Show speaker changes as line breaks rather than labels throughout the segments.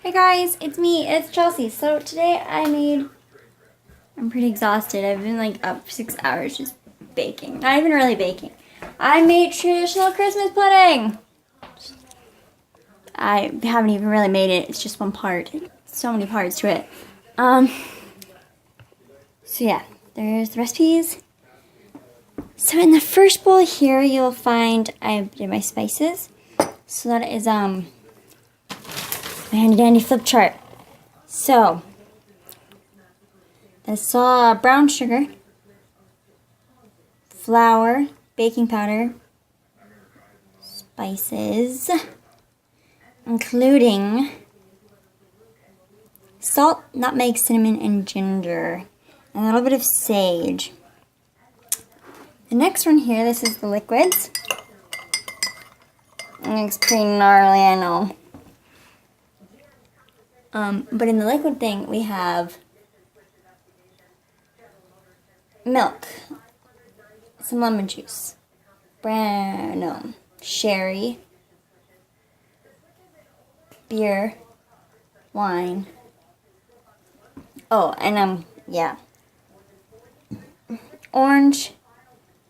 Hey guys, it's me, it's Chelsea. So today I'm pretty exhausted. I've been like up for 6 hours just baking. Not even really baking. I made traditional Christmas pudding. I haven't even really made it. It's just one part. So many parts to it. So yeah, there's the recipes. So in the first bowl here, you'll find I did my spices. So that is my handy dandy flip chart. So that's brown sugar, flour, baking powder, spices, including salt, nutmeg, cinnamon, and ginger, and a little bit of sage. The next one here, this is the liquids. It looks pretty gnarly, I know. But in the liquid thing, we have milk, some lemon juice, sherry, beer, wine. Oh, and orange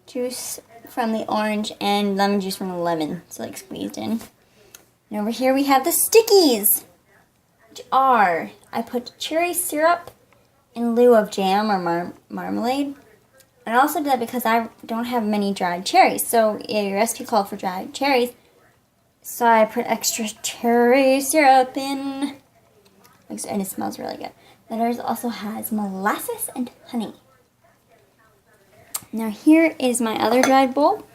juice from the orange and lemon juice from the lemon, so like squeezed in. And over here we have the stickies, which are, I put cherry syrup in lieu of jam or marmalade. And I also did that because I don't have many dried cherries. So your recipe called for dried cherries. So I put extra cherry syrup in. And it smells really good. Then ours also has molasses and honey. Now here is my other dried bowl.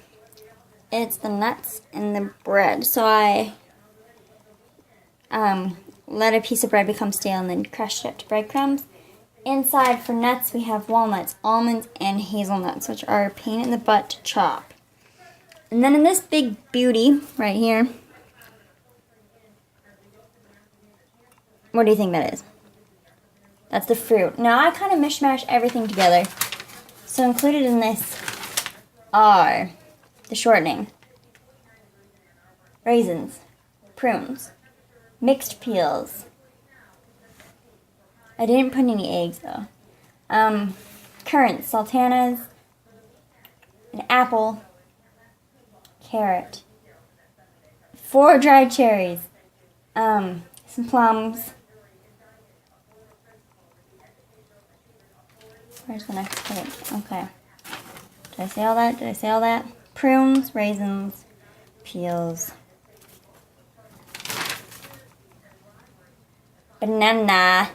It's the nuts and the bread. So I let a piece of bread become stale and then crushed it up to breadcrumbs. Inside for nuts, we have walnuts, almonds, and hazelnuts, which are a pain in the butt to chop. And then in this big beauty right here, what do you think that is? That's the fruit. Now I kind of mishmash everything together. So included in this are the shortening, raisins, prunes, mixed peels. I didn't put any eggs though. Currants, sultanas, an apple, carrot, 4 dried cherries, some plums. Where's the next page? Okay. Did I say all that? Did I say all that? Prunes, raisins, peels, banana,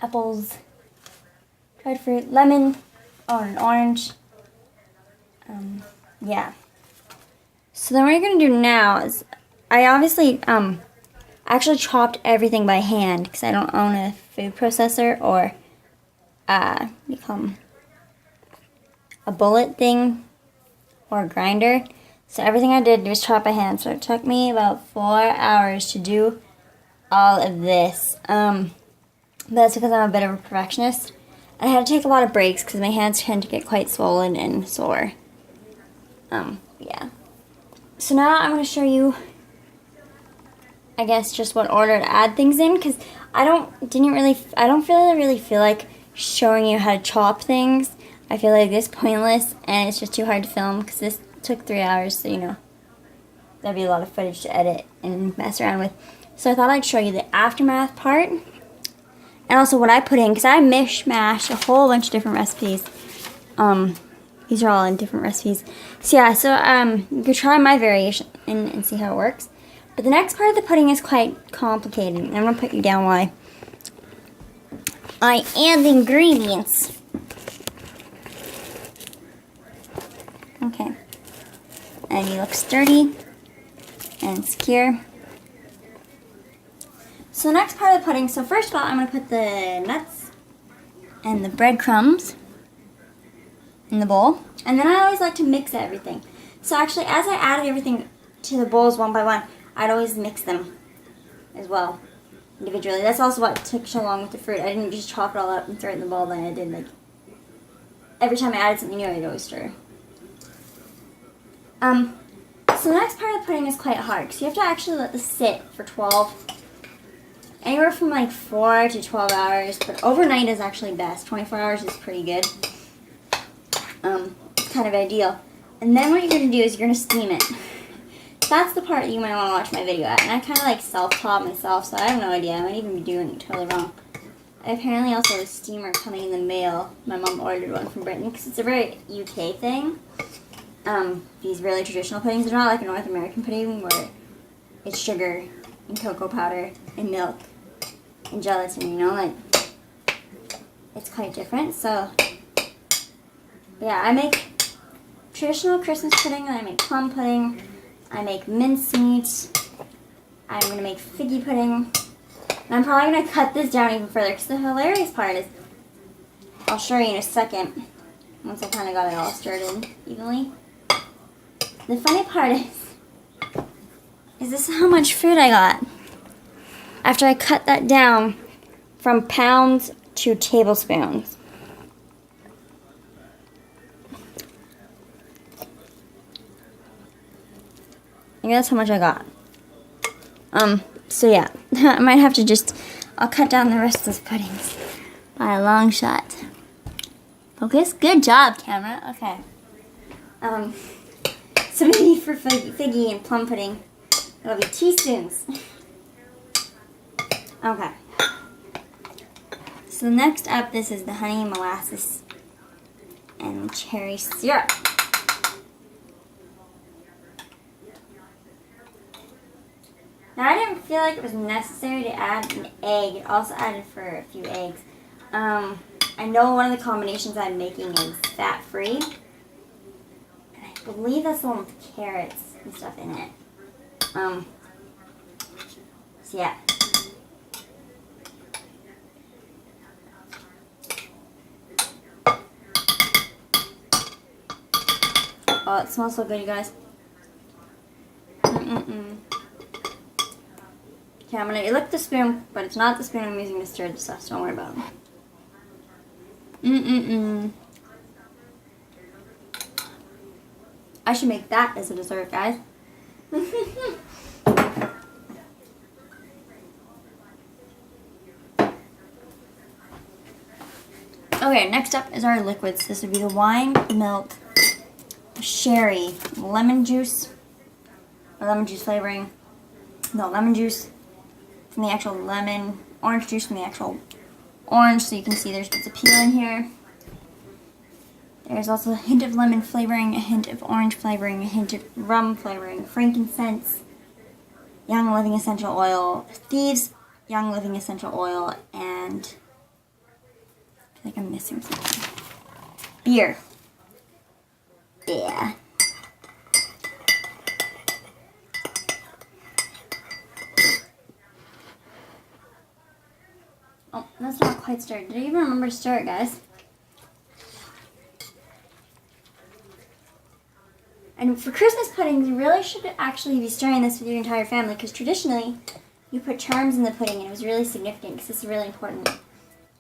apples, dried fruit, lemon, an orange. Yeah. So then what you're going to do now is, I obviously actually chopped everything by hand because I don't own a food processor or what do you call them? A bullet thing or a grinder. So everything I did was chop by hand. So it took me about 4 hours to do all of this. That's because I'm a bit of a perfectionist. I had to take a lot of breaks because my hands tend to get quite swollen and sore. Yeah. So now I'm going to show you, I guess, just what order to add things in, because I don't really feel like showing you how to chop things. I feel like it's pointless and it's just too hard to film because this took 3 hours, so you know that'd be a lot of footage to edit and mess around with. So I thought I'd show you the aftermath part and also what I put in, because I mishmashed a whole bunch of different recipes. These are all in different recipes. So yeah, you can try my variation and see how it works. But the next part of the pudding is quite complicated. I'm going to put you down while I add the ingredients. Okay. And you look sturdy and secure. So the next part of the pudding, so first of all, I'm going to put the nuts and the breadcrumbs in the bowl. And then I always like to mix everything. So actually, as I added everything to the bowls one by one, I'd always mix them as well, individually. That's also what took so long with the fruit. I didn't just chop it all up and throw it in the bowl, then I did, like, every time I added something new, I'd always stir. So So the next part of the pudding is quite hard because you have to actually let this sit for anywhere from like 4 to 12 hours, but overnight is actually best. 24 hours is pretty good. It's kind of ideal. And then what you're going to do is you're going to steam it. That's the part you might want to watch my video at. And I kind of like self-taught myself, so I have no idea. I might even be doing it totally wrong. I apparently also have a steamer coming in the mail. My mom ordered one from Britain because it's a very UK thing. These really traditional puddings are not like a North American pudding where it's sugar and cocoa powder and milk and gelatin, you know, like it's quite different. So yeah, I make traditional Christmas pudding, and I make plum pudding, I make mincemeat, I'm going to make figgy pudding, and I'm probably going to cut this down even further because the hilarious part is, I'll show you in a second, once I kind of got it all stirred in evenly. The funny part is this is how much food I got after I cut that down from pounds to tablespoons. And that's how much I got. So yeah, I might have to I'll cut down the rest of those puddings by a long shot. Focus? Good job, camera. Okay. So maybe for figgy and plum pudding, it'll be teaspoons. Okay. So next up, this is the honey, molasses, and cherry syrup. Now I didn't feel like it was necessary to add an egg. It also added for a few eggs. I know one of the combinations I'm making is fat-free. I believe that's the one with carrots and stuff in it. So yeah. Oh, it smells so good, you guys. Okay, I'm gonna lick the spoon, but it's not the spoon I'm using to stir the stuff, so don't worry about it. I should make that as a dessert, guys. Okay, next up is our liquids. This would be the wine, milk, sherry, lemon juice, or lemon juice flavoring. No, lemon juice from the actual lemon, orange juice from the actual orange, so you can see there's bits of peel in here. There's also a hint of lemon flavoring, a hint of orange flavoring, a hint of rum flavoring, frankincense, young living essential oil, thieves young living essential oil, and I feel like I'm missing something. Beer. Yeah. Oh, that's not quite stirred. Did I even remember to stir it, guys? And for Christmas puddings, you really should actually be stirring this with your entire family, because traditionally, you put charms in the pudding, and it was really significant, because this is a really important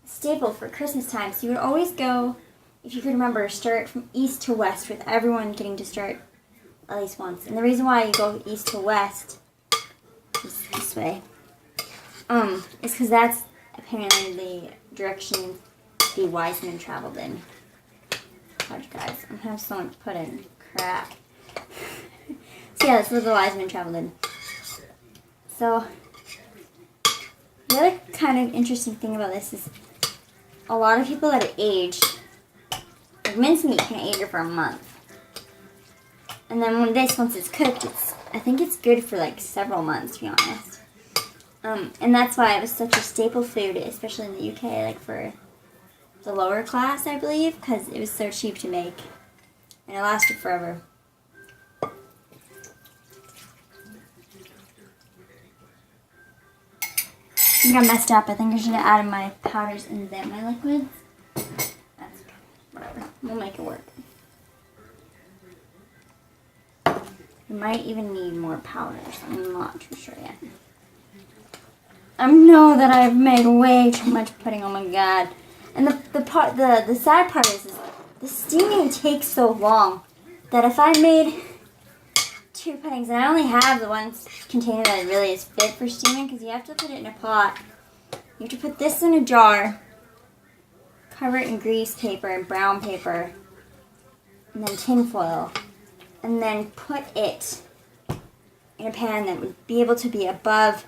staple for Christmas time. So you would always go, if you could remember, stir it from east to west, with everyone getting to stir it at least once. And the reason why you go east to west, just this way, is because that's apparently the direction the wise men traveled in. God, guys, I'm having so much pudding. Crap. So yeah, this is the wise men traveled in. So the other kind of interesting thing about this is a lot of people that age, like mincemeat can age it for a month. And then once it's cooked, I think it's good for like several months, to be honest. And that's why it was such a staple food, especially in the UK, like for the lower class, I believe, because it was so cheap to make. And it lasted forever. I think I messed up. I think I should have added my powders and then my liquids. That's whatever. We'll make it work. You might even need more powders. I'm not too sure yet. I know that I've made way too much pudding. Oh my god! And the sad part is the steaming takes so long that if I made 2 puddings, and I only have the one container that really is fit for steaming because you have to put it in a pot. You have to put this in a jar, cover it in grease paper and brown paper, and then tin foil, and then put it in a pan that would be able to be above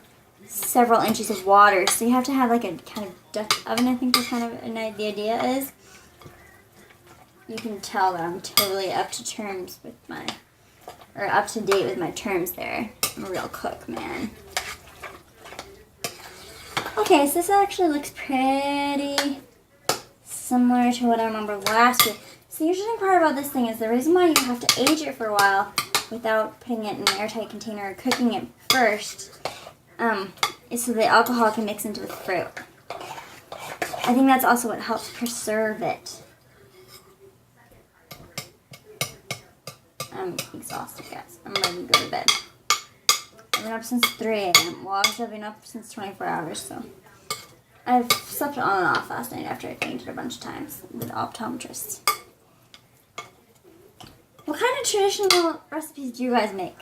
several inches of water. So you have to have like a kind of Dutch oven, I think is kind of the idea is. You can tell that I'm totally up to terms with up to date with my terms there. I'm a real cook, man. Okay, so this actually looks pretty similar to what I remember last year. So the interesting part about this thing is the reason why you have to age it for a while without putting it in an airtight container or cooking it first is so the alcohol can mix into the fruit. I think that's also what helps preserve it. I'm exhausted, guys. I'm ready to go to bed. I've been up since 3 a.m. Well, actually, I've been up since 24 hours, so. I've slept on and off last night after I fainted a bunch of times with the optometrist. What kind of traditional recipes do you guys make?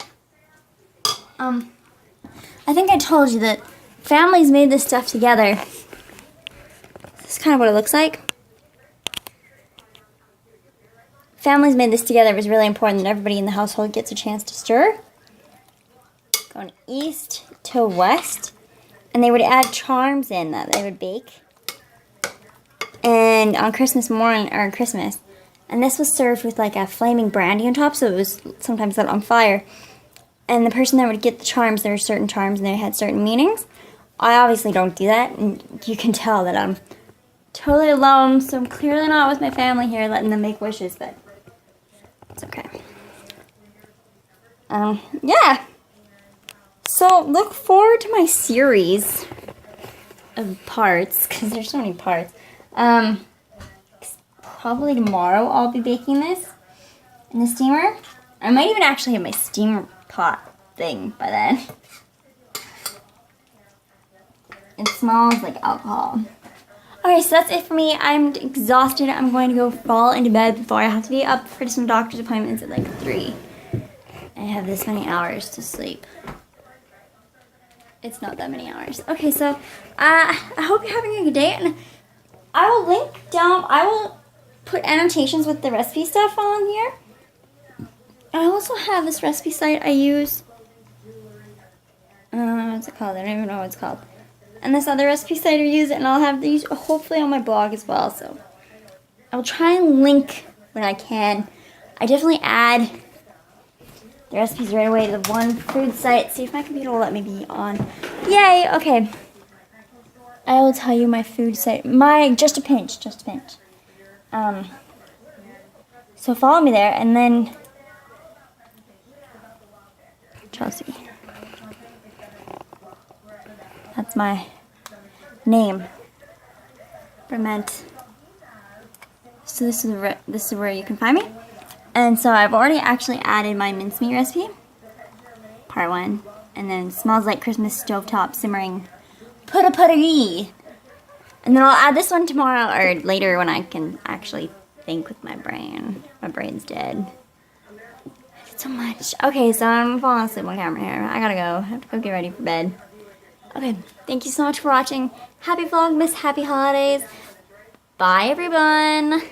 I think I told you that families made this stuff together. This is kind of what it looks like. Families made this together. It was really important that everybody in the household gets a chance to stir. Going east to west. And they would add charms in that they would bake. And on Christmas morning, or Christmas. And this was served with like a flaming brandy on top, so it was sometimes lit on fire. And the person that would get the charms, there were certain charms and they had certain meanings. I obviously don't do that, and you can tell that I'm totally alone, so I'm clearly not with my family here letting them make wishes, but it's okay. Yeah. So look forward to my series of parts, because there's so many parts. Probably tomorrow I'll be baking this in the steamer. I might even actually have my steamer pot thing by then. It smells like alcohol. Okay, so that's it for me. I'm exhausted. I'm going to go fall into bed before I have to be up for some doctor's appointments at like 3. I have this many hours to sleep. It's not that many hours. Okay, so I hope you're having a good day, and I will link down, I will put annotations with the recipe stuff on here. I also have this recipe site I use. What's it called? I don't even know what it's called. And this other recipe site I use, and I'll have these hopefully on my blog as well. So I'll try and link when I can. I definitely add the recipes right away to the one food site. See if my computer will let me be on. Yay! Okay. I will tell you my food site. Just a pinch. So follow me there, and then Chelsea. That's my name. Ferment. So this is where you can find me. And so I've already actually added my mincemeat recipe, part 1, and then smells like Christmas stovetop simmering potpourri. And then I'll add this one tomorrow or later when I can actually think with my brain. My brain's dead. I did so much. Okay, so I'm falling asleep on camera here. I gotta go. I have to go get ready for bed. Okay, thank you so much for watching. Happy Vlogmas, happy holidays. Bye, everyone.